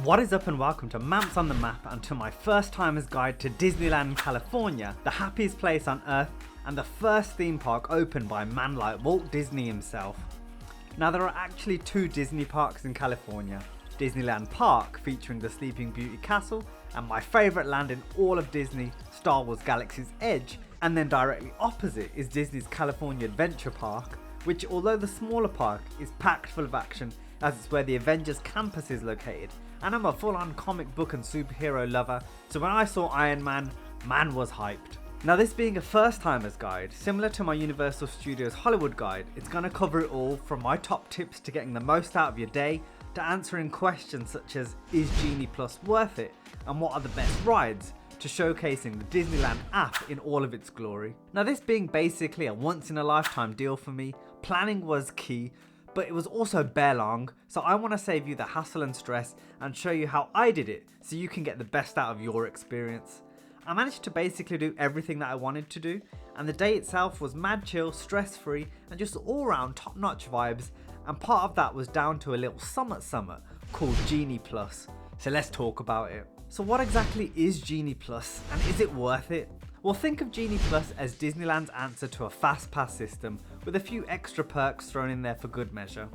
What is up and welcome to Mamps on the Map and to my first timer's guide to Disneyland California, the happiest place on earth and the first theme park opened by a man like Walt Disney himself. Now there are actually two Disney parks in California, Disneyland Park featuring the Sleeping Beauty Castle and my favourite land in all of Disney, Star Wars Galaxy's Edge, and then directly opposite is Disney's California Adventure Park, which although the smaller park is packed full of action as it's where the Avengers Campus is located, and I'm a full-on comic book and superhero lover, so when I saw Iron Man, man was hyped. Now this being a first timers guide, similar to my Universal Studios Hollywood guide, it's going to cover it all from my top tips to getting the most out of your day, to answering questions such as is Genie Plus worth it, and what are the best rides, to showcasing the Disneyland app in all of its glory. Now this being basically a once in a lifetime deal for me, planning was key, but it was also bare long, so I want to save you the hassle and stress and show you how I did it so you can get the best out of your experience. I managed to basically do everything that I wanted to do, and the day itself was mad chill, stress free and just all round top notch vibes, and part of that was down to a little summit called Genie Plus. So let's talk about it. So what exactly is Genie Plus and is it worth it? Well, think of Genie Plus as Disneyland's answer to a Fastpass system with a few extra perks thrown in there for good measure.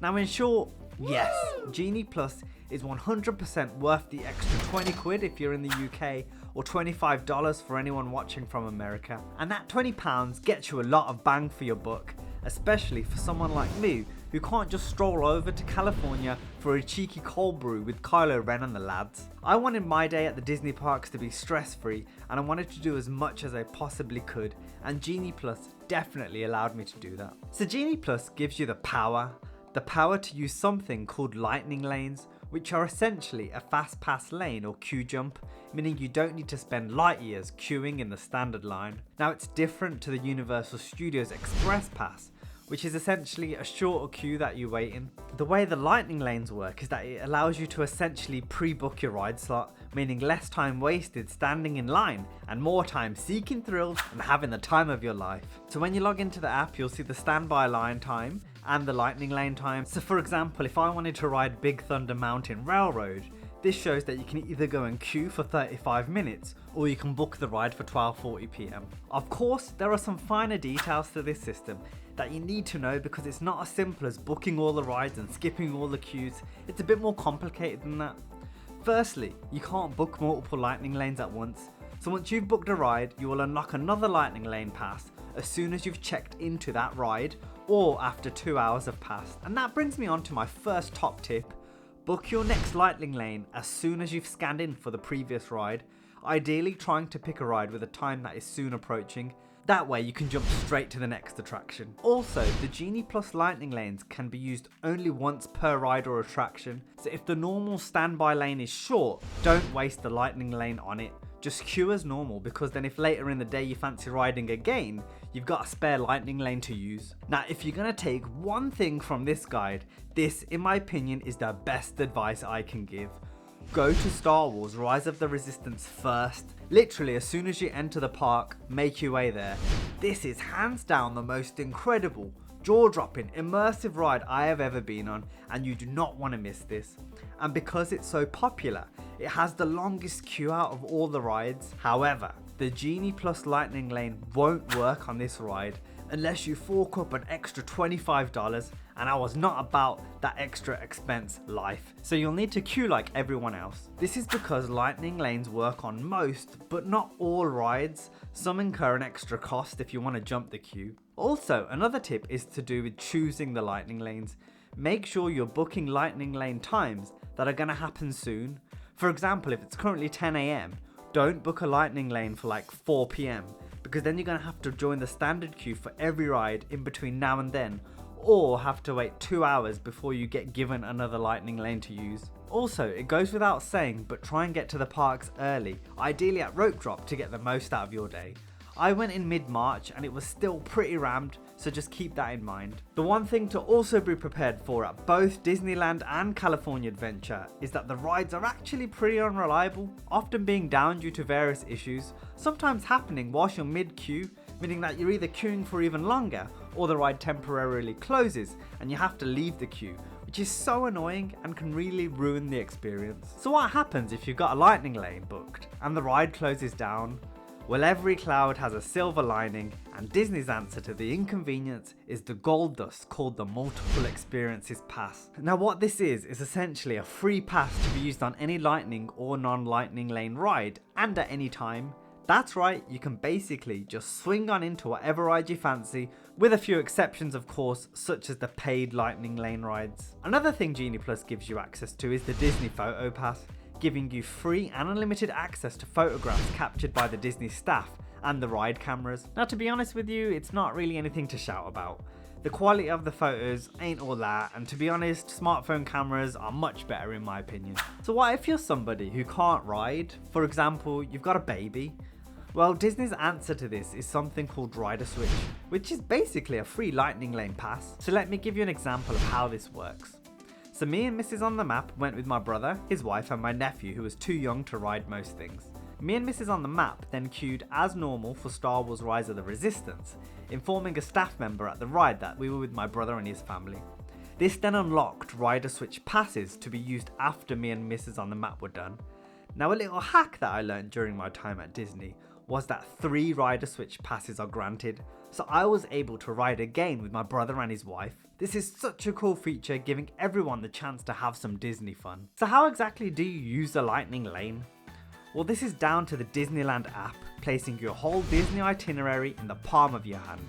Now in short, yes, Genie Plus is 100% worth the extra 20 quid if you're in the UK or $25 for anyone watching from America. And that £20 gets you a lot of bang for your buck, especially for someone like me who can't just stroll over to California for a cheeky cold brew with Kylo Ren and the lads. I wanted my day at the Disney parks to be stress free and I wanted to do as much as I possibly could, and Genie Plus definitely allowed me to do that. So Genie Plus gives you the power to use something called Lightning Lanes, which are essentially a fast pass lane or queue jump, meaning you don't need to spend light years queuing in the standard line. Now it's different to the Universal Studios Express Pass, which is essentially a shorter queue that you wait in. The way the Lightning Lanes work is that it allows you to essentially pre-book your ride slot, meaning less time wasted standing in line and more time seeking thrills and having the time of your life. So when you log into the app, you'll see the standby line time and the Lightning Lane time. So for example, if I wanted to ride Big Thunder Mountain Railroad, this shows that you can either go and queue for 35 minutes or you can book the ride for 12:40 PM. Of course, there are some finer details to this system that you need to know because it's not as simple as booking all the rides and skipping all the queues. It's a bit more complicated than that. Firstly, you can't book multiple Lightning Lanes at once. So once you've booked a ride, you will unlock another Lightning Lane pass as soon as you've checked into that ride or after 2 hours have passed. And that brings me on to my first top tip. Book your next Lightning Lane as soon as you've scanned in for the previous ride, ideally trying to pick a ride with a time that is soon approaching. That way you can jump straight to the next attraction. Also, the Genie Plus Lightning Lanes can be used only once per ride or attraction, so if the normal standby lane is short, don't waste the Lightning Lane on it. Just queue as normal, because then if later in the day you fancy riding again, you've got a spare Lightning Lane to use. Now if you're going to take one thing from this guide, this in my opinion is the best advice I can give. Go to Star Wars Rise of the Resistance first. Literally as soon as you enter the park, make your way there. This is hands down the most incredible, jaw-dropping, immersive ride I have ever been on, and you do not want to miss this. And because it's so popular, it has the longest queue out of all the rides. However, the Genie Plus Lightning Lane won't work on this ride unless you fork up an extra $25, and I was not about that extra expense life. So you'll need to queue like everyone else. This is because Lightning Lanes work on most, but not all rides. Some incur an extra cost if you want to jump the queue. Also, another tip is to do with choosing the Lightning Lanes. Make sure you're booking Lightning Lane times that are going to happen soon. For example, if it's currently 10 AM, don't book a Lightning Lane for like 4 PM, because then you're going to have to join the standard queue for every ride in between now and then, or have to wait 2 hours before you get given another Lightning Lane to use. Also, it goes without saying, but try and get to the parks early, ideally at rope drop to get the most out of your day. I went in mid-March and it was still pretty rammed, so just keep that in mind. The one thing to also be prepared for at both Disneyland and California Adventure is that the rides are actually pretty unreliable, often being down due to various issues, sometimes happening whilst you're mid-queue, meaning that you're either queuing for even longer or the ride temporarily closes and you have to leave the queue, which which is so annoying and can really ruin the experience. So what happens if you've got a lightning lane booked and the ride closes down? Well, every cloud has a silver lining, and Disney's answer to the inconvenience is the gold dust called the Multiple Experiences Pass. Now what this is essentially a free pass to be used on any lightning or non-lightning lane ride and at any time. That's right, you can basically just swing on into whatever ride you fancy, with a few exceptions of course, such as the paid lightning lane rides. Another thing Genie Plus gives you access to is the Disney Photopass, giving you free and unlimited access to photographs captured by the Disney staff and the ride cameras. Now to be honest with you, it's not really anything to shout about. The quality of the photos ain't all that, and to be honest, smartphone cameras are much better in my opinion. So what if you're somebody who can't ride? For example, you've got a baby. Well, Disney's answer to this is something called Rider Switch, which is basically a free lightning lane pass. So let me give you an example of how this works. So me and Mrs. On the Map went with my brother, his wife and my nephew who was too young to ride most things. Me and Mrs. On the Map then queued as normal for Star Wars Rise of the Resistance, informing a staff member at the ride that we were with my brother and his family. This then unlocked Rider Switch passes to be used after me and Mrs. On the Map were done. Now a little hack that I learned during my time at Disney was that 3 Rider Switch passes are granted, so I was able to ride again with my brother and his wife. This is such a cool feature, giving everyone the chance to have some Disney fun. So how exactly do you use a lightning lane? Well, this is down to the Disneyland app, placing your whole Disney itinerary in the palm of your hand.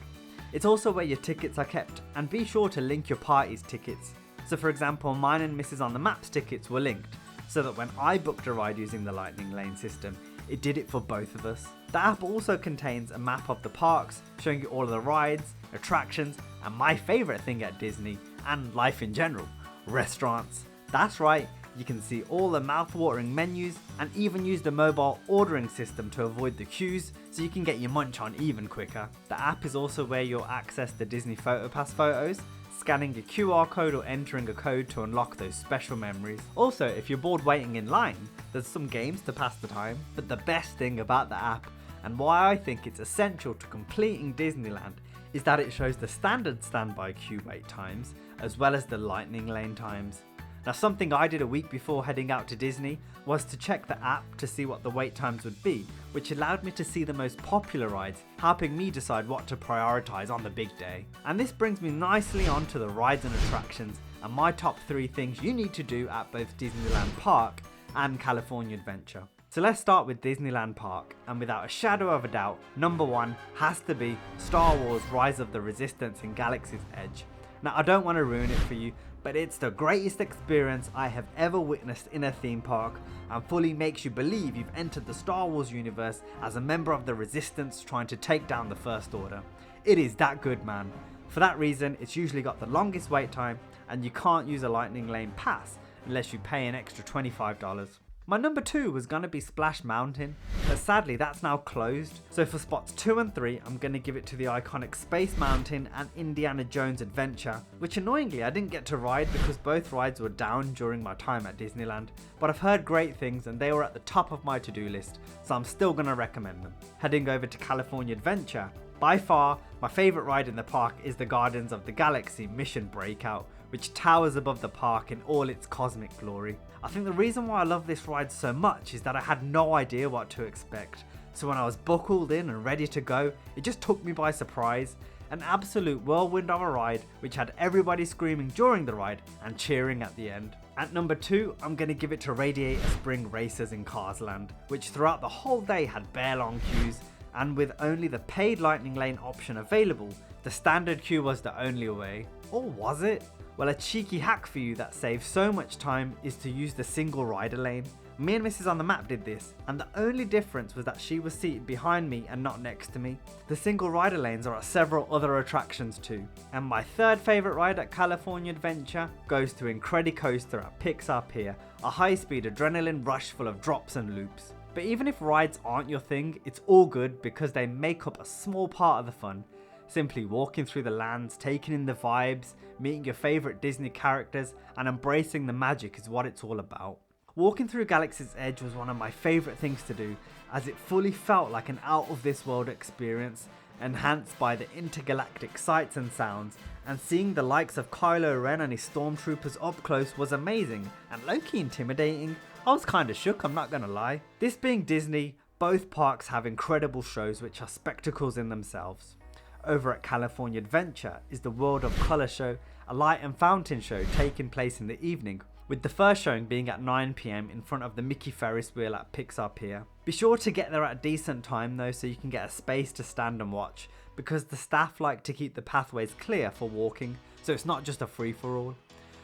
It's also where your tickets are kept, and be sure to link your party's tickets. So for example, mine and Mrs. On the Map's tickets were linked, so that when I booked a ride using the lightning lane system, it did it for both of us. The app also contains a map of the parks, showing you all of the rides, attractions, and my favourite thing at Disney, and life in general, restaurants. That's right, you can see all the mouth-watering menus, and even use the mobile ordering system to avoid the queues, so you can get your munch on even quicker. The app is also where you'll access the Disney Photopass photos, scanning a QR code or entering a code to unlock those special memories. Also, if you're bored waiting in line, there's some games to pass the time. But the best thing about the app, and why I think it's essential to completing Disneyland, is that it shows the standard standby queue wait times, as well as the lightning lane times. Now something I did a week before heading out to Disney was to check the app to see what the wait times would be, which allowed me to see the most popular rides, helping me decide what to prioritise on the big day. And this brings me nicely on to the rides and attractions, and my top 3 things you need to do at both Disneyland Park and California Adventure. So let's start with Disneyland Park, and without a shadow of a doubt, number 1 has to be Star Wars Rise of the Resistance in Galaxy's Edge. Now I don't want to ruin it for you, but it's the greatest experience I have ever witnessed in a theme park, and fully makes you believe you've entered the Star Wars universe as a member of the Resistance trying to take down the First Order. It is that good, man. For that reason, it's usually got the longest wait time, and you can't use a lightning lane pass unless you pay an extra $25. My number 2 was going to be Splash Mountain, but sadly that's now closed. So for spots 2 and 3, I'm going to give it to the iconic Space Mountain and Indiana Jones Adventure, which annoyingly I didn't get to ride because both rides were down during my time at Disneyland. But I've heard great things and they were at the top of my to-do list, so I'm still going to recommend them. Heading over to California Adventure, by far my favourite ride in the park is the Guardians of the Galaxy Mission Breakout, which towers above the park in all its cosmic glory. I think the reason why I love this ride so much is that I had no idea what to expect, so when I was buckled in and ready to go, it just took me by surprise. An absolute whirlwind of a ride, which had everybody screaming during the ride and cheering at the end. At number 2, I'm going to give it to Radiator Spring Racers in Cars Land, which throughout the whole day had bare long queues, and with only the paid lightning lane option available, the standard queue was the only way. Or was it? Well, a cheeky hack for you that saves so much time is to use the single rider lane. Me and Mrs. On the Map did this, and the only difference was that she was seated behind me and not next to me. The single rider lanes are at several other attractions too. And my 3rd favourite ride at California Adventure goes to Incredicoaster at Pixar Pier, a high-speed adrenaline rush full of drops and loops. But even if rides aren't your thing, it's all good because they make up a small part of the fun. Simply walking through the lands, taking in the vibes, meeting your favourite Disney characters, and embracing the magic is what it's all about. Walking through Galaxy's Edge was one of my favourite things to do, as it fully felt like an out of this world experience, enhanced by the intergalactic sights and sounds, and seeing the likes of Kylo Ren and his stormtroopers up close was amazing and low-key intimidating. I was kinda shook, I'm not gonna lie. This being Disney, both parks have incredible shows which are spectacles in themselves. Over at California Adventure is the World of Color show, a light and fountain show taking place in the evening, with the first showing being at 9 PM in front of the Mickey Ferris wheel at Pixar Pier. Be sure to get there at a decent time though, so you can get a space to stand and watch, because the staff like to keep the pathways clear for walking, so it's not just a free-for-all.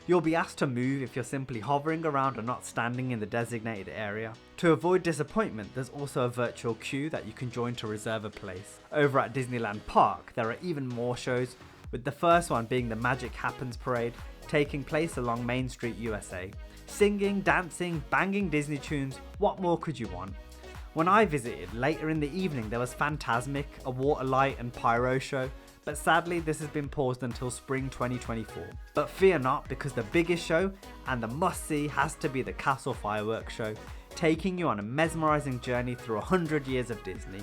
You'll be asked to move if you're simply hovering around and not standing in the designated area. To avoid disappointment, there's also a virtual queue that you can join to reserve a place. Over at Disneyland Park, there are even more shows, with the first one being the Magic Happens Parade, taking place along Main Street, USA. Singing, dancing, banging Disney tunes, what more could you want? When I visited, later in the evening there was Fantasmic, a water light and pyro show, but sadly this has been paused until spring 2024. But fear not, because the biggest show and the must-see has to be the Castle Fireworks show, taking you on a mesmerising journey through 100 years of Disney.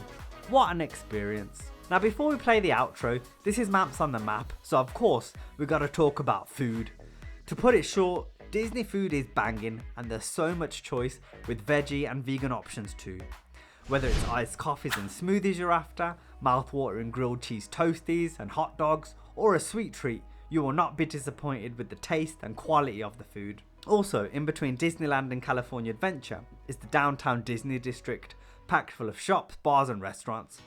What an experience. Now before we play the outro, this is Maps on the Map, so of course we gotta talk about food. To put it short, Disney food is banging and there's so much choice with veggie and vegan options too. Whether it's iced coffees and smoothies you're after, mouth-watering grilled cheese toasties and hot dogs, or a sweet treat, you will not be disappointed with the taste and quality of the food. Also, in between Disneyland and California Adventure is the downtown Disney district, packed full of shops, bars and restaurants.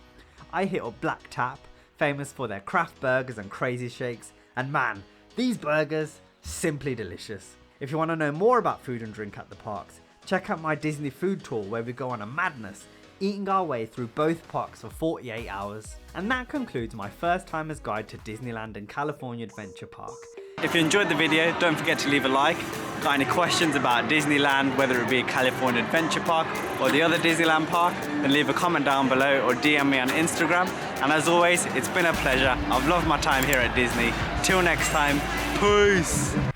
I hit up Black Tap, famous for their craft burgers and crazy shakes, and man, these burgers, simply delicious. If you want to know more about food and drink at the parks, check out my Disney food tour where we go on a madness, eating our way through both parks for 48 hours. And that concludes my first timer's guide to Disneyland and California Adventure Park. If you enjoyed the video, don't forget to leave a like. Got any questions about Disneyland, whether it be California Adventure Park or the other Disneyland park, then leave a comment down below or DM me on Instagram. And as always, it's been a pleasure. I've loved my time here at Disney. Till next time, peace!